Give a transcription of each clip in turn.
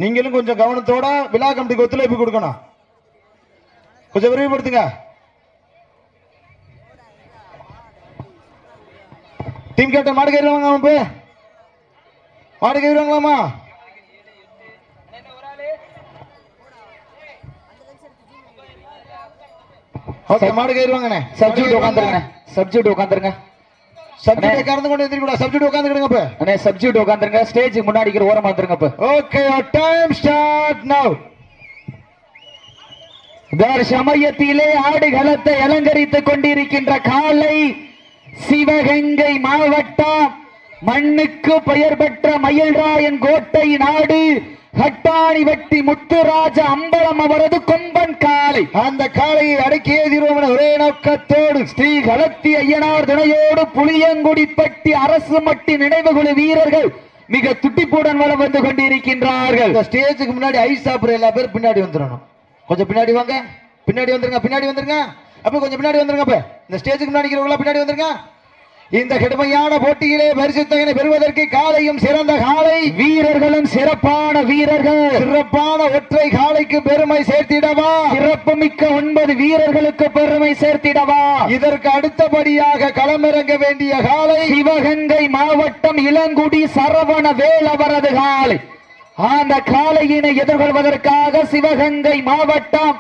நீங்களும் கொஞ்சம் கவனத்தோட விழா கமிட்டிக்கு ஒத்துழைப்பு கொடுக்கணும். கொஞ்சம் விரைவுபடுத்துங்க. டீம் கேப்டன் மாடு கயிறுவாங்க. மாடு கயிறுவாங்களாமா? ஓகே, மாடு கயிறுவாங்கண்ணே. சப்ஜெக்ட் உட்காந்துருங்க. சப்ஜெக்ட் உட்காந்துருங்க. சப்ஜெக்ட் கறந்து கொண்டு எந்திரிக்கூடா. சப்ஜெக்ட் உட்காந்துக்கிடுங்க. இப்ப அண்ணே சப்ஜெக்ட் உட்காந்துருங்க. ஸ்டேஜுக்கு முன்னாடி ஓரமா வந்துருங்க. இப்ப ஓகே, டைம் ஸ்டார்ட் நவ். சமயத்திலே ஆடுகளத்தை அலங்கரித்துக் கொண்டிருக்கின்ற காலை சிவகங்கை மாவட்டம் மண்ணுக்கு பெயர் பெற்ற மயில்ராயன் கோட்டை நாடு ஹட்டாணி வெட்டி முத்துராஜ அம்பலம் அவரது கொம்பன் காலை. அந்த காலையை அடக்கிய தீர்வோம் ஒரே நோக்கத்தோடு ஸ்ரீ களத்தி ஐயனார் துணையோடு புளியங்குடிப்பட்டி அரசு மட்டி நினைவுகுழு வீரர்கள் மிக துட்டிப்புடன் வளம் வந்து கொண்டிருக்கின்றார்கள். இந்த ஸ்டேஜுக்கு முன்னாடி ஐஸ் சாப்பிடுற எல்லா பேரும் பின்னாடி வந்துடணும். கொஞ்சம் பின்னாடி வாங்க. பின்னாடி வந்துருங்க. பின்னாடி வந்துருங்க. அப்ப கொஞ்சம் பின்னாடி வந்துருங்க. அப்ப இந்த ஸ்டேஜுக்கு முன்னாடி பின்னாடி வந்துருங்க. இந்த கடுமையான போட்டியிலே பரிசுத்தகனை பெறுவதற்கு காலையும் சிறந்த காலை, வீரர்களும் சிறப்பான வீரர்கள். சிறப்பான ஒற்றை காலைக்கு பெருமை சேர்த்திடவா, சிறப்பு மிக்க 9 வீரர்களுக்கு பெருமை சேர்த்திடவா. இதற்கு அடுத்தபடியாக களமிறங்க வேண்டிய காலை சிவகங்கை மாவட்டம் இளங்குடி சரவண வேல் அவரது காலை. அந்த காலையினை எதிர்கொள்வதற்காக சிவகங்கை மாவட்டம்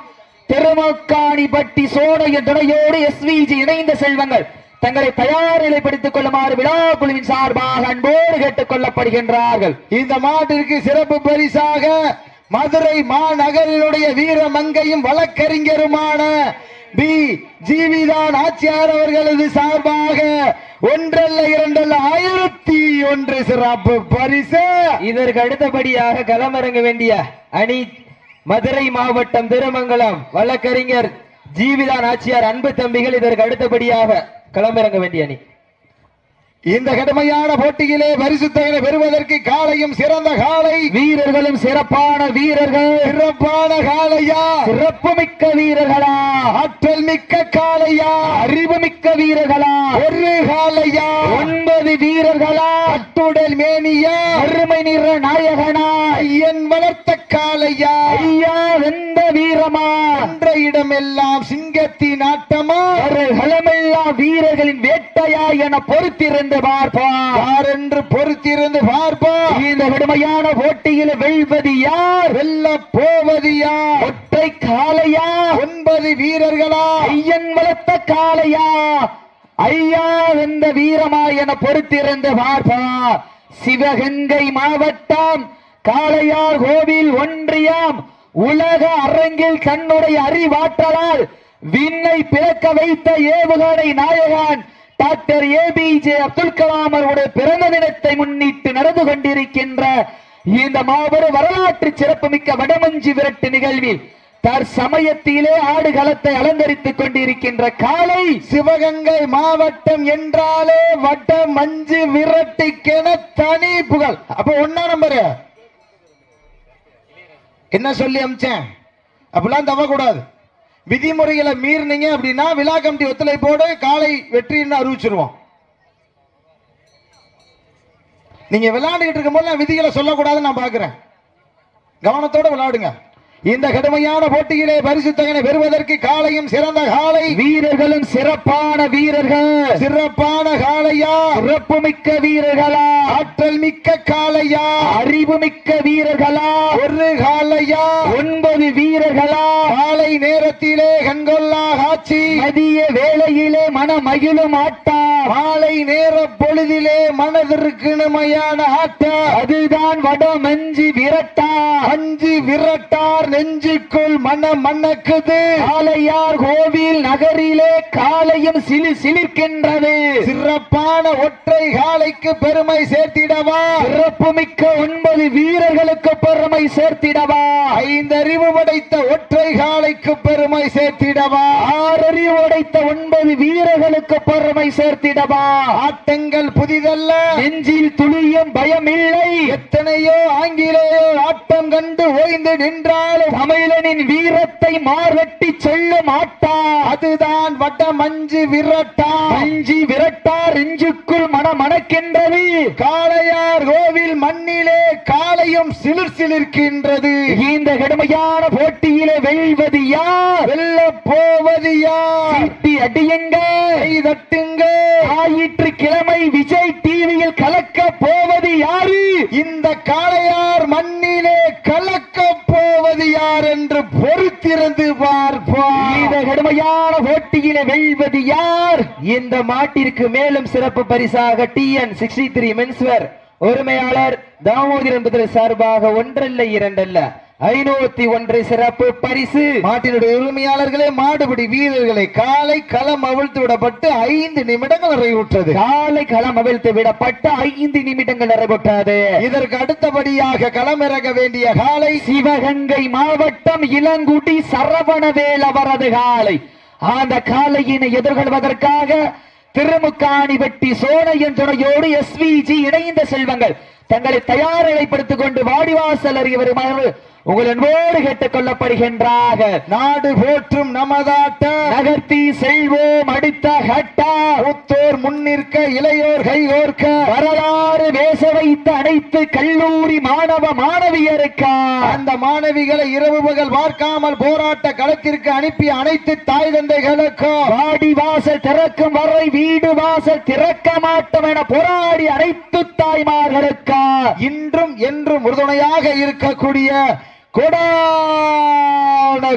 திருமக்காணிப்பட்டி சோடைய துணையோடு SVG இணைந்த செல்வங்கள் தங்களை தயார் நிலைப்படுத்திக் கொள்ளுமாறு விழா குழுவின் சார்பாக அன்போடு கேட்டுக் கொள்ளப்படுகின்றார்கள். இந்த மாட்டிற்கு சிறப்பு பரிசாக மதுரை மாநகரினுடைய வீரமங்கையும் வழக்கறிஞருமான பி ஜீவிதான் ஆட்சியார் அவர்களது சார்பாக ஒன்றல்ல இரண்டல்ல 1001 சிறப்பு பரிசு. இதற்கு அடுத்தபடியாக களமிறங்க வேண்டிய அணி மதுரை மாவட்டம் திருமங்கலம் வழக்கறிஞர் ஜீவிதான் ஆட்சியார் அன்பு தம்பிகள். இதற்கு அடுத்தபடியாக களமிறங்க வேண்டிய அணி. இந்த கடுமையான போட்டியிலே பரிசுத்தகனை பெறுவதற்கு காலையும் சிறந்த காலை, வீரர்களும் சிறப்பான வீரர்கள். சிறப்பான காலையா, சிறப்பு மிக்க வீரர்களா, ஆற்றல் மிக்க காலையா, அறிவு மிக்க வீரர்களா, ஒரு காலையா, 9 வீரர்களா, அட்டுடல் மேனியா, அருமை நிற நாயகனா, ஐயன் வளர்த்த காலையா, ஐயா வெந்த வீரமா, என்ற இடமெல்லாம் சிங்கத்தின் ஆட்டமா, களமெல்லாம் வீரர்களின் வேட்டையா என பொறுத்திருந்த யார் என்று பொறுத்திருந்து பார்ப்போம். இந்த கடுமையான போட்டியில் வெல்வது யார், வெல்ல போவது யார், ஒற்றை காளையா, 9 வீரர்களா, ஐயன் வளர்த்த காளையா, ஐயா எந்த வீரமா என பொறுத்திருந்து பார்ப்பார். சிவகங்கை மாவட்டம் காளையார் கோவில் ஒன்றியம் உலக அரங்கில் தன்னுடைய அறிவாற்றலால் விண்ணை பிறக்க வைத்த ஏவுகணை நாயகன் டாக்டர் APJ அப்துல் கலாம் அவருடைய பிறந்த தினத்தை முன்னிட்டு நடந்து கொண்டிருக்கின்ற இந்த மாபெரும் வரலாற்று சிறப்புமிக்க வடமஞ்சி விரட்டு நிகழ்வில் தற்சமயத்திலே ஆடுகளத்தை அலங்கரித்துக் கொண்டிருக்கின்ற காலை சிவகங்கை மாவட்டம் என்றாலே வடமஞ்சி விரட்டுக்கென தனி புகழ். அப்ப 1 நம்பரு என்ன சொல்லி அமிச்சேன், அப்படிலாம் தவக்கூடாது. விதிமுறைகளை மீறினீங்க அப்படின்னா விழா கமிட்டி ஒத்துழைப்போடு காலை வெற்றின்னு அறிவிச்சிருவோம். நீங்க விளையாண்டுகிட்டு இருக்கும் போது விதிகளை சொல்லக்கூடாதுன்னு நான் பாக்குறேன். கவனத்தோட விளையாடுங்க. இந்த கடுமையான போட்டியிலே பரிசுத்தகனை பெறுவதற்கு காலையும் சிறந்த காலை, வீரர்களும் சிறப்பான வீரர்கள். சிறப்பான காளையா, சிறப்பு மிக்க வீரர்களா, ஆற்றல் மிக்க காளையா, அறிவு மிக்க வீரர்களா, ஒரு காளையா, 9 வீரர்களா, காலை நேரத்திலே கண்கொள்ளா காட்சி, மதிய வேளையிலே மனமகிழும் ஆட்டம், மாலை நேர பொழுதிலே மனதிற்கு இனிமையான ஆட்டம், அதுதான் வடமஞ்சி விரட்டா. அஞ்சு விரட்டார் நெஞ்சுக்குள் மணக்குது. காளையார் கோவில் நகரிலே காளையும் சிலிர்க்கின்றது. சிறப்பான ஒற்றை காளைக்கு பெருமை சேர்த்திடவா, சிறப்பு மிக்க 9 வீரர்களுக்கு பெருமை சேர்த்திடவா, 5 அறிவு படைத்த ஒற்றை காளைக்கு பெருமை சேர்த்திடவா, 6 அறிவு படைத்த 9 வீரர்களுக்கு பெருமை சேர்த்திடவா. ஆட்டங்கள் புதிதல்ல, நெஞ்சில் துளியும் பயமில்லை. எத்தனையோ ஆங்கிலேயோ ஆட்டம் கண்டு ஓய்ந்து நின்றாலும் தமிழனின் வீரத்தை மார்வெட்டி சொல்ல மாட்டா. அதுதான் வட மஞ்சு விரட்டா. மஞ்சி விரட்டார் நெஞ்சுக்குள் மணக்கின்றது. காளையார் கோவில் மண்ணிலே காளையும் சிலிர் சிலிர்க்கின்றது. இந்த கடுமையான போட்டியிலே வெல்வது யார்? வெல்ல போவது யார்? சீட்டி அடியுங்க, தட்டுங்க. ஞாயிற்றுக்கிழமை விஜய் டிவியில் கலக்க போவது யாரு? இந்த காளையார் மண்ணிலே கலக்க போவது யார் என்று பொறுத்திருந்து பார்ப்போம். இந்த கடுமையான போட்டியிலே வெல்வது யார்? இந்த மாட்டிற்கு மேலும் சிறப்பு பரிசாக TN63 மென்ஸ்வேர் உரிமையாளர் தாமோதர் என்பது சார்பாக ஒன்றல்ல இரண்டல்ல 501 சிறப்பு பரிசு. மாட்டினுடைய உரிமையாளர்களே, மாடுபிடி வீரர்களை காலை களம் அவிழ்த்து விடப்பட்டு 5 நிமிடங்கள் நிறைவுற்றது. காலை களம் அவிழ்த்து விடப்பட்டு 5 நிமிடங்கள் நிறைவுற்றது. இதற்கு அடுத்தபடியாக களமிறங்க வேண்டிய காலை சிவகங்கை மாவட்டம் இளங்குடி சரவணவேல் அவரது காலை. அந்த காலையினை எதிர்கொள்வதற்காக திருமுக்காணிபட்டி சோனையன் துணையோடு SVG இணைந்த செல்வங்கள் தங்களை தயார் நிலைப்படுத்திக் கொண்டு வாடிவாசல் அறியவருமாறு உங்கள் அன்போடு கேட்டுக் கொள்ளப்படுகின்றார்கள். நாடு போற்றும் நமதாட்ட நகர்த்தி செல்வோம் அடுத்த கட்டா. மூத்தோர் முன்னிற்க இளையோர் கைகோர்க்க வரலாறு பேச வைத்த அனைத்து கல்லூரி மாணவ மாணவியருக்கா அந்த மாணவிகளை இரவு பகல் பார்க்காமல் போராட்ட களத்திற்கு அனுப்பிய அனைத்து தாய் தந்தைகளுக்கும் வாடி வாசல் திறக்கும் வரை வீடு வாசல் திறக்க மாட்டோம் என போராடி அனைத்து தாய்மார்களுக்கா இன்றும் என்றும் உறுதுணையாக இருக்கக்கூடிய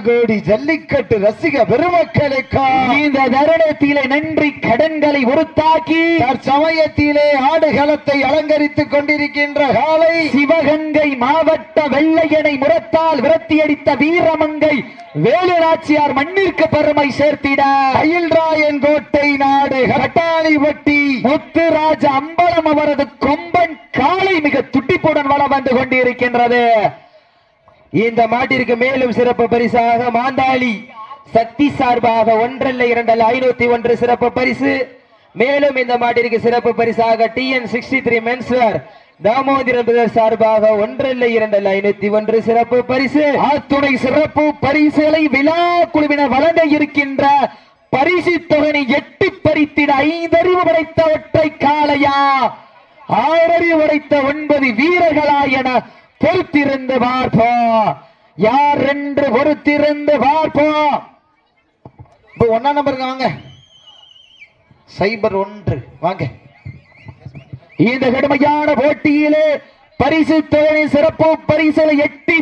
கோடி ஜல்லிக்கட்டு ரசிக பெருமக்களுக்கு இந்த தருணத்திலே நன்றி கடன்களை உறுத்தாக்கி தற்சமயத்திலே ஆடுகளத்தை அலங்கரித்துக் கொண்டிருக்கின்ற காலை சிவகங்கை மாவட்ட வெள்ளையனை முரத்தால் விரட்டியடித்த வீரமங்கை வேலுநாச்சியார் மண்ணிற்கு பெருமை சேர்த்திட அயில்ராயன் கோட்டை நாடு கட்டாணிப்பட்டி முத்துராஜ அம்பலம் அவரது கொம்பன் காலை மிக துட்டிப்புடன் வளம் வந்து கொண்டிருக்கின்றது. இந்த மாட்டிற்கு மேலும் சிறப்பு பரிசாக மாந்தாளி சக்தி சார்பாக ஒன்றல்ல இரண்டல்ல 501 சிறப்பு பரிசு. மேலும் இந்த மாட்டிற்கு சிறப்பு பரிசாக TN63 மென்ஸ்வேர் தாமோதர் சார்பாக ஒன்றல்ல இரண்டல்ல 501 சிறப்பு பரிசு. அத்துணை சிறப்பு பரிசுகளை விழா குழுவினர் வழங்க இருக்கின்ற பரிசு தொகை எட்டி பறித்திட 5 அறிவு படைத்த ஒற்றை காளையா 6 அறிவு படைத்த 9 வீரர்களா என பொறுத்திருந்து பார்ப்போம். யார் என்று பொறுத்திருந்து பார்ப்போம். இப்ப 1 நம்பருக்கு வாங்க, 01 வாங்க. இந்த கடுமையான போட்டியிலே பரிசு தொகை சிறப்பு பரிசு எட்டி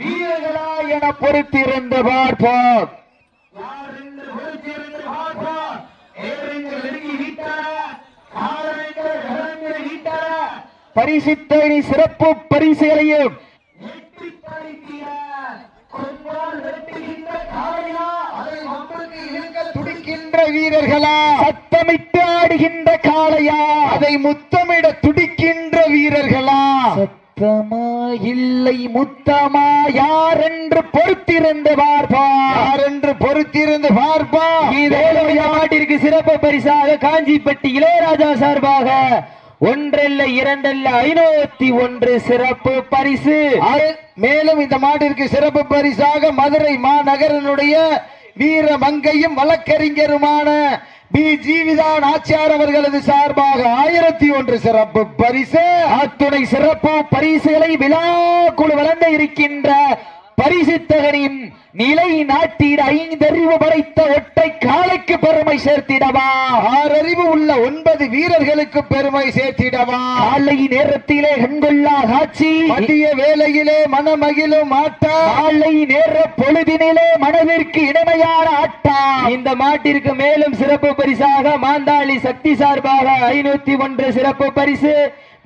வீரர்களா என பொறுத்திருந்து பார்ப்போம். பரிசுத்தனை சிறப்பு பரிசுகளையும் துடிக்கின்ற வீரர்களா, சத்தமிட்டு ஆடுகின்ற காளையா, அதை முத்தமிட துடிக்கின்ற வீரர்களா, சத்தமா இல்லை முத்தமா யார் என்று பொறுத்திருந்து பார்ப்பா. யார் என்று பொறுத்திருந்து பார்ப்பா. மாட்டிற்கு சிறப்பு பரிசாக காஞ்சிப்பட்டி இளையராஜா சார்பாக ஒன்றல்ல இரண்டல்ல 501 சிறப்பு பரிசு. மேலும் இந்த மாட்டிற்கு சிறப்பு பரிசாக மதுரை மாநகரனுடைய வீர மங்கையும் வழக்கறிஞருமான பி ஜீவிதான் ஆச்சார் அவர்களது சார்பாக 1001 சிறப்பு பரிசு. அத்துணை சிறப்பு பரிசுகளை விழா குழு வழங்க இருக்கின்ற பரிசு தகனின் நிலை நாட்டிட 5 அறிவு படைத்த ஒற்றை காலைக்கு பெருமை சேர்த்திடவா, 6 அறிவு உள்ள 9 வீரர்களுக்கு பெருமை சேர்த்திடவா. காலை நேரத்திலே கண்கொள்ளா காட்சி, மதிய வேளையிலே மனமகிழும் ஆட்டா, காலை நேர பொழுதினிலே மனதிற்கு இனிமையான ஆட்டா. இந்த மாட்டிற்கு மேலும் சிறப்பு பரிசாக மாந்தாளி சக்தி சார்பாக 501 சிறப்பு பரிசு.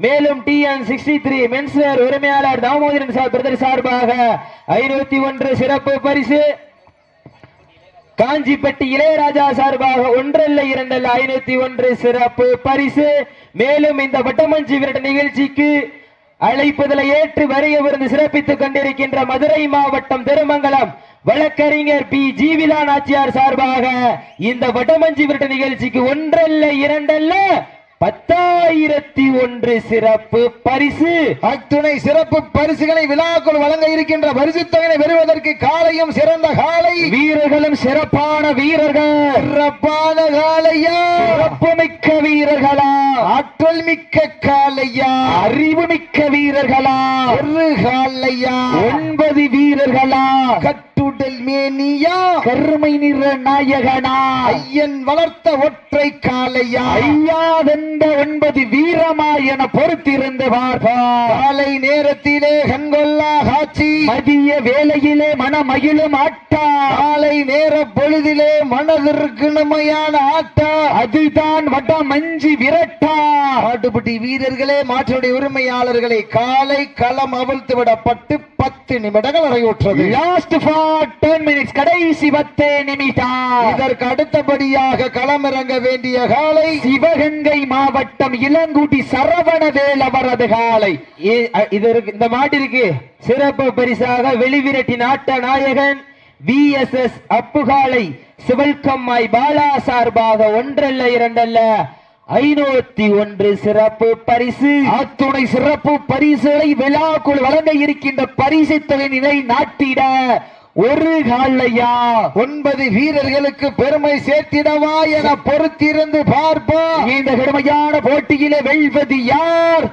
மேலும் TN63 மென்ஸ்வேர் உரிமையாளர் தாமோதரன் பிரதர் சார்பாக 501 சிறப்பு பரிசு. காஞ்சிப்பட்டி இளையராஜா சார்பாக ஒன்றல்ல இரண்டல்ல 501 சிறப்பு பரிசு. மேலும் இந்த வட்டமஞ்சி விரட்ட நிகழ்ச்சிக்கு அழைப்புதலை ஏற்று வருகவிருந்து சிறப்பித்துக் கொண்டிருக்கின்ற மதுரை மாவட்டம் திருமங்கலம் வழக்கறிஞர் பி ஜீவிதா நாச்சியார் சார்பாக இந்த வடமஞ்சி விரட்டு நிகழ்ச்சிக்கு ஒன்றல்ல இரண்டல்ல 10,001 சிறப்பு பரிசு. அத்துணை சிறப்பு பரிசுகளை விழாக்குள் வழங்க இருக்கின்ற பரிசு தொகையை பெறுவதற்கு காலையும் சிறந்த காலை, வீரர்களும் சிறப்பான வீரர்கள், சிறப்பான காலையா, சிறப்புமிக்க வீரர்களா, ஆற்றல் மிக்க காலையா, அறிவு மிக்க வீரர்களா, ஒரு காலையா, 9 வீரர்களா, கட்டுடல் மேனியா, கருமை நிற நாயகனா, ஐயன் வளர்த்த ஒற்றை காலையா, ஐயாதென்ற 9 வீரமா என பொறுத்திருந்து பார்ப்பார். காலை நேரத்திலே கண்கொள்ளா காட்சி, மதிய வேளையிலே மனமகிழும் ஆட்டா, காலை நேர பொழுதிலே மனதிற்கு நமையான ஆட்டா, அதுதான் வடமஞ்சி விரட்டா. மாட்டுப்பட்டி வீரர்களே, மாற்றுடைய உரிமையாளர்களை காலை களம் அவிழ்த்து விடப்பட்டு 10 நிமிடங்கள் நிறைவுற்றது. லாஸ்ட் ஃபார் 10 மினிட்ஸ், கடைசி 10 நிமிடம். இதற்கு அடுத்தபடியாக களமிறங்க வேண்டிய காலை சிவகங்கை மாவட்டம் இளங்குடி சரவணவேல் அவரது காலை. இந்த மாட்டிற்கு சிறப்பு பரிசாக வெளிவிரட்டி நாட்ட நாயகன் VSS அப்புகாலை சிவல்கம்மாய் பாலா சார்பாக ஒன்றல்ல இரண்டல்ல 501 சிறப்பு பரிசு. அத்துணை சிறப்பு பரிசுகளை விழாக்குள் வழங்க இருக்கின்ற பரிசு தொகையினை நாட்டிட ஒரு காலையா 9 வீரர்களுக்கு பெருமை சேர்த்திடவா என பொறுத்திருந்து பார்ப்போம். இந்த கடுமையான போட்டியிலே வெல்வது யார்?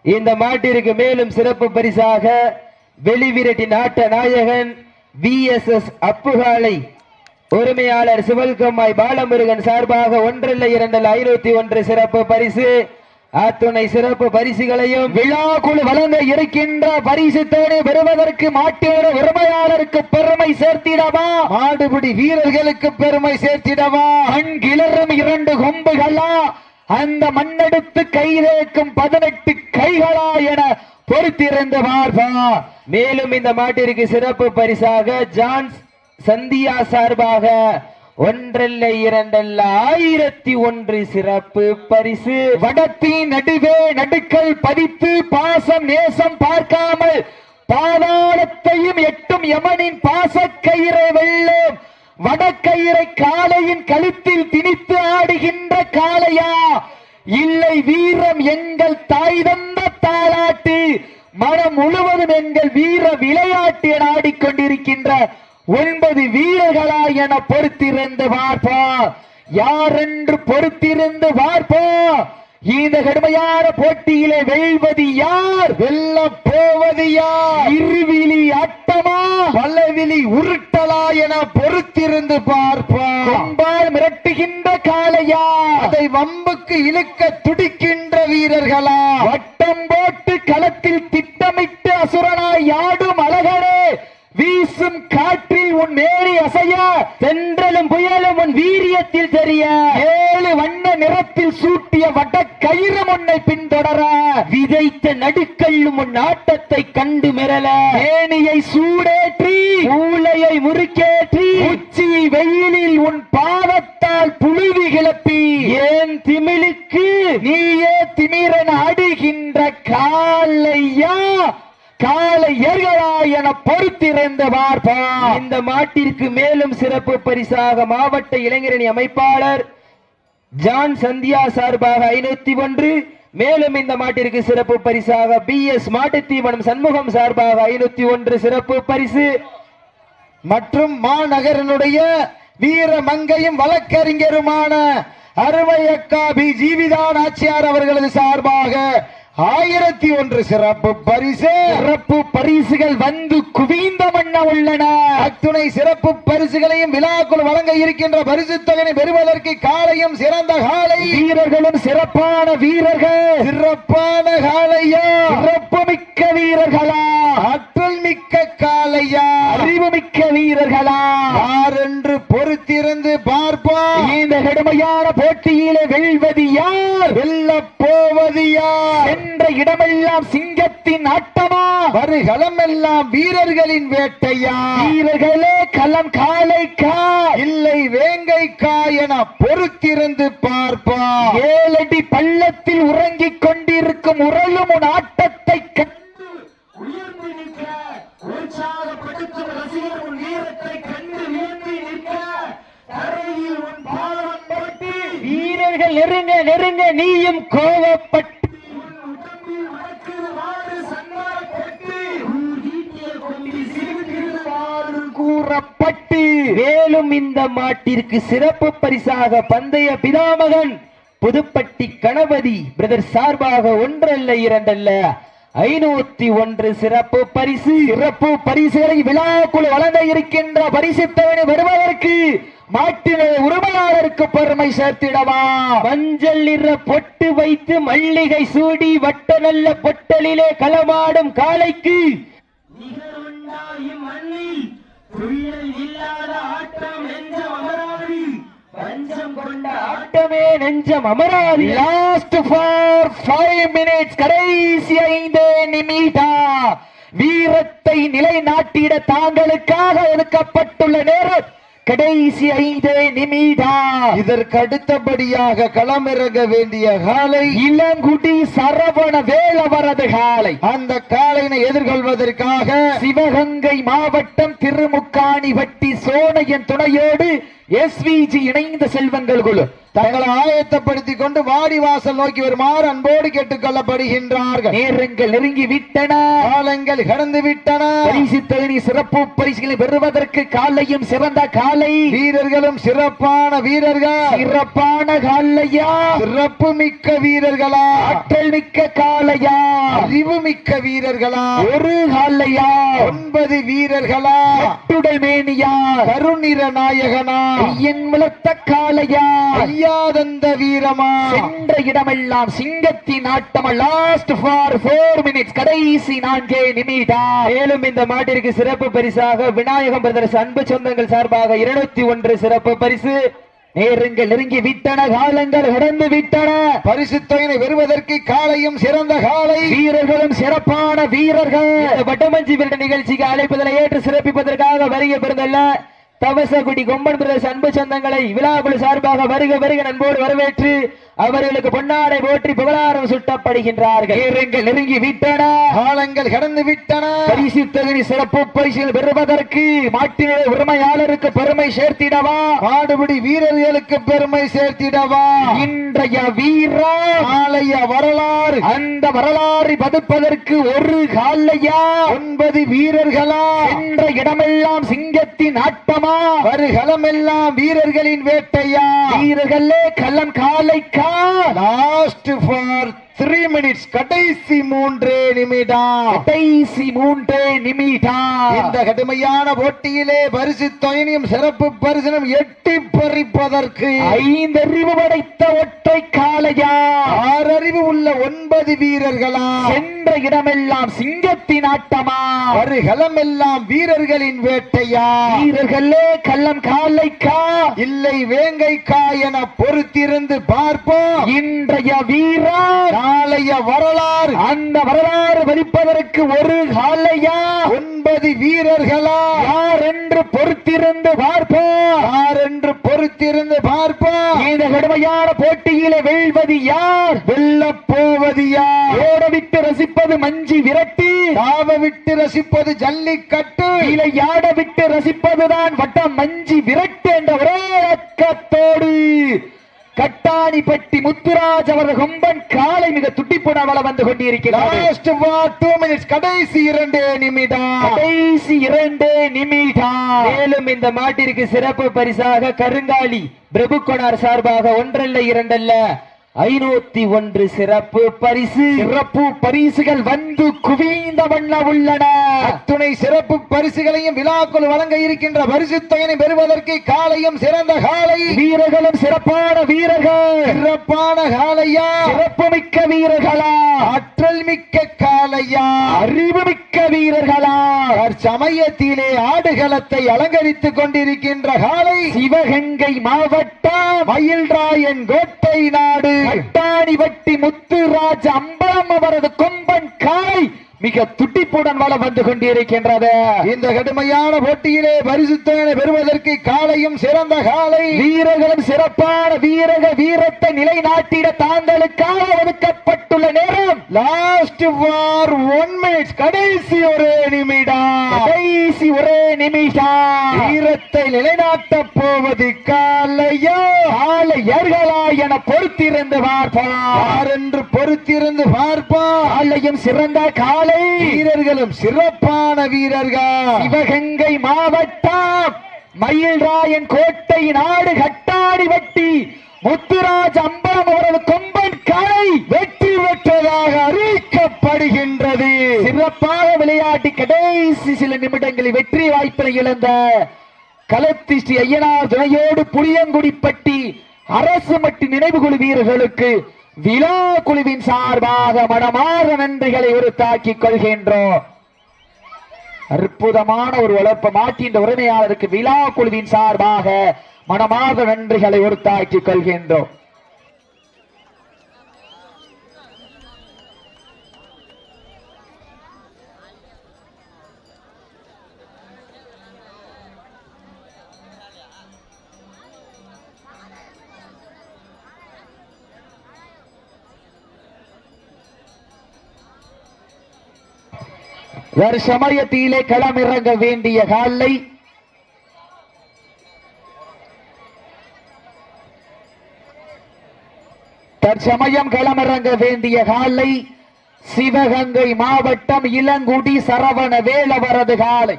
இந்த மாட்டிற்கு மேலும் சிறப்பு பரிசாக வெளிவிரட்டி நாட்ட நாயகன் VSS அப்புகாலை உரிமையாளர் சிவல்கம்மாய் பாலமுருகன் சார்பாக ஒன்றல்ல இரண்டல்ல 501 சிறப்பு பரிசு. அத்துணை சிறப்பு பரிசுகளையும் விழாக்குழு வழங்க இருக்கின்ற பரிசு தேடி பெறுவதற்கு மாட்டோட உரிமையாளருக்கு பெருமை சேர்த்திடவா, மாடுபிடி வீரர்களுக்கு பெருமை சேர்த்திடவா, அங்கிளரும் 2 கொம்புகளா, அந்த மண்ணெடுத்து கைதேக்கும் 18 கைகளா என பொறுத்திருந்து பார்ப்பா. மேலும் இந்த மாட்டிற்கு சிறப்பு பரிசாக ஜான்ஸ் சந்தியா சார்பாக ஒன்றல்ல இரண்டல்ல 1001 சிறப்பு பரிசு. வடத்தின் நடுவே நடுக்கல் பதித்து பாசம் நேசம் பார்க்காமல் பாதாளத்தையும் எட்டும் யமனின் பாசக்கயிறை வெல்லும் வடக்கயிறை காளையின் கழுத்தில் திணித்து ஆடுகின்ற காளையா, இல்லை வீரம் எங்கள் தாய் தந்த தாலாட்டு, மனம் முழுவதும் எங்கள் வீர விளையாட்டு என ஆடிக்கொண்டிருக்கின்ற 9 வீரர்களா என பொறுத்திருந்து பார்ப்பா. யார் என்று பொறுத்திருந்து பார்ப்பா. இந்த கடுமையான போட்டியிலே வெல்வது யார்? வெல்ல போவது யார்? இருவிழி ஆட்டமா பல்லவிழி உருட்டலா என பொறுத்திருந்து பார்ப்பா. கொம்பால் மிரட்டுகின்ற காளையா, அதை வம்புக்கு இழுக்க துடிக்கின்ற வீரர்களா, வட்டம் போட்டு களத்தில் திட்டமிட்டு அசுரனாய் யாடும் அழகனே, வீசும் காற்றில் உன் மேரி அசைய, தென்றலும் புயலும் உன் வீரியத்தில் தெரிய, 7 வண்ண நிறத்தில் சூட்டிய வட கயிறு உன்னை பின்தொடர, விதைத்த நடுக்கல்லும் உன் ஆட்டத்தை கண்டு மிரள, ஏனியை சூடேற்றி மூளையை முறுக்கேற்றி உச்சி வெயிலில் உன் பாதத்தால் புழுதி கிளப்பி, ஏன் திமிழுக்கு நீயே திமிரன் ஆடுகின்ற காளையா, காளையர்களா என பொறுத்திருந்து பார்ப்பா. இந்த மாட்டிற்கு மேலும் சிறப்பு பரிசாக மாவட்ட இளைஞரணி அமைப்பாளர் ஜான் சந்தியா சார்பாக 501, மேலும் இந்த மாட்டிற்கு சிறப்பு பரிசாக BS மாட்டுத்தீவனம் சண்முகம் சார்பாக 501 சிறப்பு பரிசு. மற்றும் மாநகரனுடைய வீர மங்கையும் வழக்கறிஞருமான அருமையக்கா பி ஜீவிதா நாச்சியார் அவர்களது சார்பாக 1001 சிறப்பு பரிசு. சிறப்பு பரிசுகள் வந்து குவிந்த வண்ண உள்ளன. அத்துணை சிறப்பு பரிசுகளையும் விழாக்குள் வழங்க இருக்கின்ற பரிசு தொகையை பெறுவதற்கு காலையும் சிறந்த காலை, வீரர்களும் சிறப்பான வீரர்கள், சிறப்பான காலையா, சிறப்பு மிக்க வீரர்களா, ஆற்றல் மிக்க காளையா, அறிவுமிக்க வீரர்களா, யார் என்று பொறுத்திருந்து பார்ப்போம். இந்த கடுமையான போட்டியிலே வெல்வது யார், வெல்ல போவது யார், என்ற இடமெல்லாம் சிங்கத்தின் ஆட்டமா, வருகளம் எல்லாம் வீரர்களின் வேட்டையா, வீரர்களே களம் காளைக்கா, இல்லை வேங்கைக்கா என பொறுத்திருந்து பார்ப்போம். 7 அடி பள்ளத்தில் உறங்கிக் கொண்டிருக்கும் உரளும் உன் ஆட்டத்தை கண்டு உயர்ந்து நிற்க, உற்சாகப்படுத்தும் ரசிகர் உன் வீரத்தை கண்டு வியந்து நிற்க, தரையில் உன் பாதம் போட்டு வீரர்கள் நெருங்க நெருங்க நீயும் கோவப்பட்டு கூறப்பட்டு, மேலும் இந்த மாட்டிற்கு சிறப்பு பரிசாக பந்தய பிதாமகன் புதுப்பட்டி கணபதி பிரதர் சார்பாக 1 அல்ல 2 அல்ல 501 சிறப்பு பரிசு. சிறப்பு பரிசுகளை விழாக்குழு வழங்க இருக்கின்ற பரிசுத்தவனை வருவதற்கு மாட்டின உரிமையாளருக்கு பெருமை சேர்த்திடவா. மஞ்சள் நிற பொட்டு வைத்து மல்லிகை சூடி வட்ட நல்ல பொட்டலிலே களமாடும் காளைக்கு ஆட்டமே நெஞ்சம் அமராதி. லாஸ்ட் ஃபார் 5 மினிட்ஸ், கடைசி 5 நிமிடம். வீரத்தை நிலைநாட்டிட தாங்களுக்காக ஒதுக்கப்பட்டுள்ள நேரம் கடைசி 5 நிமிடம். இதற்கு அடுத்தபடியாக களமிறங்க வேண்டிய காலை இளங்குடி சரவண வேலவரது காலை. அந்த காலையினை எதிர்கொள்வதற்காக சிவகங்கை மாவட்டம் திருமுக்காணிபட்டி சோனையன் துணையோடு SVG இணைந்த செல்வங்கள் குழு தங்களை ஆயத்தப்படுத்திக் கொண்டு வாடி வாசல் நோக்கி வருமாறு அன்போடு கேட்டுக் கொள்ளப்படுகின்றார்கள். நேரங்கள் நெருங்கி விட்டன, காலங்கள் கடந்து விட்டன. பரிசு தகுதி சிறப்பு பரிசுகளை பெறுவதற்கு காலையும் சிறந்த காலை, வீரர்களும் சிறப்பான வீரர்கள், சிறப்பான காலையா, சிறப்பு மிக்க வீரர்களா, ஆற்றல் மிக்க காலையா, அறிவு மிக்க வீரர்களா, ஒரு காலையா, 9 வீரர்களா, கட்டுடல் மேனியா, கருநிற நாயகனா, ஐயன் வளர்த்த காலையா, ஐயாதந்த வீரமா, சென்ற இடமெல்லாம் சிங்கத்தின் ஆட்டம். லாஸ்ட் ஃபார் 4 மினிட்ஸ், கடைசி 4 நிமிடம். மேலும் இந்த மாட்டிற்கு சிறப்பு பரிசாக விநாயகம் பிரதர்ஸ் அன்பு சொந்தங்கள் சார்பாக 201 சிறப்பு பரிசு. நேரங்கள் நெருங்கி விட்டன, காலங்கள் கடந்து விட்டன. பரிசு தொகையை பெறுவதற்கு காலையும் சிறந்த காலை, வீரர்களும் சிறப்பான வீரர்கள். வட்டமஞ்சி விரட்ட நிகழ்ச்சிக்கு அழைப்பதனை ஏற்று சிறப்பிப்பதற்காக வருகை பெறுதல்ல தவசகுடி கொம்பன் பிரதேச அன்பு சொந்தங்களை விழாக்குழு சார்பாக வருக வருக நண்போடு வரவேற்று அவர்களுக்கு பொன்னாடை போற்றி புகழாரம் சுட்டப்படுகின்றார்கள். நேரங்கள் நெருங்கி விட்டன, காலங்கள் கடந்து விட்டன. பரிசு தகுதி சிறப்பு பரிசுகள் பெறுவதற்கு மாட்டின உரிமையாளருக்கு பெருமை சேர்த்திடவா, மாடுபிடி வீரர்களுக்கு பெருமை சேர்த்திடவா. இன்றைய வீரா நாளைய வரலாறு, அந்த வரலாறு பதுப்பதற்கு ஒரு காலையா, 9 வீரர்களா, என்ற இடமெல்லாம் சிங்கத்தின் ஆட்டமா, வருகளமெல்லாம் வீரர்களின் வேட்டையா, வீரர்களே களம் காலைக்கா. லாஸ்ட் ஃபார் 3 மினிட்ஸ், கடைசி 3 நிமிடம், கடைசி 3 நிமிடம். இந்த கடுமையான போட்டியிலே பரிசு தொகையும் சிறப்பு பரிசனம் எட்டி பறிப்பதற்கு 5 அறிவு படைத்த ஒற்றை காளையா, 6 அறிவு உள்ள 9 வீரர்களா, சென்ற இடமெல்லாம் சிங்கத்தின் ஆட்டமா, வருகளம் எல்லாம் வீரர்களின் வேட்டையா, வீரர்களே களம் காளைக்கா, இல்லை வேங்கைக்கா என பொறுத்திருந்து பார்ப்போம். இன்றைய வீரா நாளைய வரலாறு, அந்த வரலாறு பதிப்பதற்கு ஒரு காளையா, 9 வீரர்களா, யார் என்று பொறுத்திருந்து பார்ப்போம், யார் என்று பொறுத்திருந்து பார்ப்போம். இந்த கடுமையான போட்டியிலே வெல்வது யார், வெல்ல போவது யார், ஓடவிட்டு ரசிப்பது மஞ்சி விரட்டி, தாவ விட்டு ரசிப்பது ஜல்லிக்கட்டு, விளையாட விட்டு ரசிப்பதுதான் வட்டம் மஞ்சி விரட்டு என்ற ஒரே அக்கத்தோடு கட்டாணிப்பட்டி முத்துராஜ் அவரது கொம்பன் காலை மிக துட்டிப்புடன் வளம் வந்து கொண்டிருக்கிறார். லாஸ்ட் ஃபார் 2 மினிட்ஸ், கடைசி 2 நிமிடம், கடைசி 2 நிமிடம். மேலும் இந்த மாட்டிற்கு சிறப்பு பரிசாக கருங்காலி பிரபுக்கோனார் சார்பாக 1 அல்ல 2 அல்ல 501 சிறப்பு பரிசு. சிறப்பு பரிசுகள் வந்து குவிந்த வண்ண உள்ளன. அத்துணை சிறப்பு பரிசுகளையும் விழாக்குள் வழங்க இருக்கின்ற பரிசு தொகையை பெறுவதற்கு காலையும் சிறந்த காலை, வீரர்களும் சிறப்பான வீரர்கள், சிறப்பான காலையா, சிறப்பு மிக்க வீரர்களா, ஆற்றல் மிக்க காலையா, அறிவு மிக்க வீரர்களா சமயத்திலே ஆடுகளத்தை அலங்கரித்துக் கொண்டிருக்கின்ற காலை சிவகங்கை மாவட்டம் மயில்ராயன் கோட்டை நாடு கட்டாணிவட்டி முத்துராஜ் அம்பலம் அவரது கொம்பன் காலை மிக துடிப்புடன் வளம் வந்து கொண்டிருக்கின்றது. இந்த கடுமையான போட்டியிலே பரிசுத்தனை பெறுவதற்கு காலையும் சிறந்த காலை, வீரர்களும் சிறப்பான வீரத்தை நிலைநாட்டிட தாங்களுக்காக ஒதுக்கப்பட்டுள்ள நேரம் லாஸ்ட் ஃபார் 1 minute. கடைசி ஒரே நிமிடம் வீரத்தை நிலைநாட்டப் போவது காலையோ காலையர்களா என பொறுத்திருந்து பார்ப்பார் என்று பொறுத்திருந்து பார்ப்பார். காலையும் சிறந்த காலை, வீரர்களும் சிறப்பான வீரர்கள். சிவகங்கை மாவட்டம் மயில்ராயன் கோட்டை நாடு கட்டாணிவட்டி முத்துராஜ் அம்பலம் அவரது கொம்பன் காலை வெற்றி பெற்றதாக அறிவிக்கப்படுகின்றது. சிறப்பாக விளையாட்டி கடைசி சில நிமிடங்களில் வெற்றி வாய்ப்பினை இழந்த களத்தி ஸ்ரீ ஐயனார் துணையோடு புளியங்குடிப்பட்டி அரசு மட்டி நினைவுகுழு வீரர்களுக்கு விழா குழுவின் சார்பாக மனமார்ந்த நன்றிகளை உறுத்தாக்கிக் கொள்கின்றோம். அற்புதமான ஒரு வளர்ப்பு மாட்டின் உரிமையாளருக்கு விழா குழுவின் சார்பாக மனமார்ந்த நன்றிகளை உறுத்தாக்கிக் கொள்கின்றோம். சமயத்திலே களமிறங்க வேண்டிய காலை தற்சமயம் களமிறங்க வேண்டிய காலை சிவகங்கை மாவட்டம் இளங்குடி சரவண வேலவரது காலை.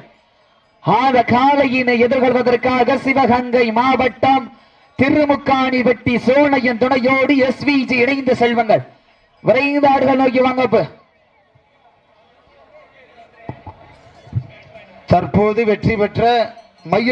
அந்த காலையினை எதிர்கொள்வதற்காக சிவகங்கை மாவட்டம் திருமுக்காணி வெட்டி சோனையன் துணையோடு SVG இணைந்த செல்வங்கள் விரைந்து ஆடுகள் நோக்கி வாங்க. தற்போது வெற்றி பெற்ற மயில்